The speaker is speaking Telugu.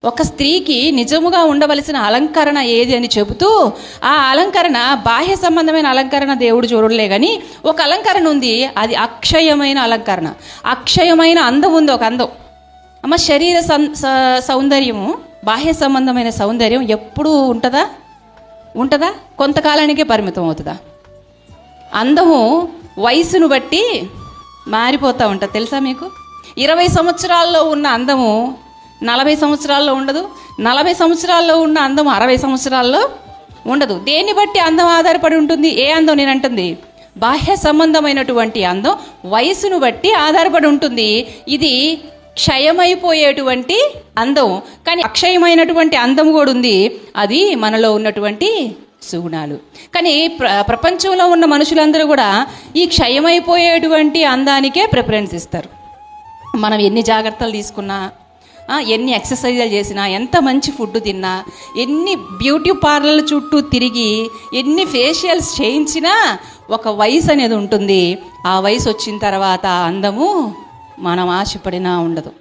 ఒక స్త్రీకి నిజముగా ఉండవలసిన అలంకరణ ఏది అని చెబుతూ, ఆ అలంకరణ బాహ్య సంబంధమైన అలంకరణ దేవుడు చూడలే కానీ ఒక అలంకరణ ఉంది, అది అక్షయమైన అలంకరణ. అక్షయమైన అందం ఉంది, ఒక అందం. అమ్మ, శరీర సౌందర్యము, బాహ్య సంబంధమైన సౌందర్యం ఎప్పుడూ ఉంటుందా? కొంతకాలానికే పరిమితం అవుతుందా? అందము వయసును బట్టి మారిపోతూ ఉంటుంది, తెలుసా మీకు? 20 సంవత్సరాల్లో ఉన్న అందము 40 సంవత్సరాల్లో ఉండదు, 40 సంవత్సరాల్లో ఉన్న అందం 60 సంవత్సరాల్లో ఉండదు. దేన్ని బట్టి అందం ఆధారపడి ఉంటుంది? ఏ అందం నేను అంటుంది? బాహ్య సంబంధమైనటువంటి అందం వయసును బట్టి ఆధారపడి ఉంటుంది. ఇది క్షయమైపోయేటువంటి అందం. కానీ అక్షయమైనటువంటి అందం కూడా ఉంది, అది మనలో ఉన్నటువంటి సుగుణాలు. కానీ ప్రపంచంలో ఉన్న మనుషులందరూ కూడా ఈ క్షయమైపోయేటువంటి అందానికే ప్రిఫరెన్స్ ఇస్తారు. మనం ఎన్ని జాగ్రత్తలు తీసుకున్నా, ఎన్ని ఎక్సర్సైజులు చేసినా, ఎంత మంచి ఫుడ్ తిన్నా, ఎన్ని బ్యూటీ పార్లర్ల చుట్టూ తిరిగి, ఎన్ని ఫేషియల్స్ చేయించినా ఒక వయసు అనేది ఉంటుంది. ఆ వయసు వచ్చిన తర్వాత అందము మనం ఆశపడినా ఉండదు.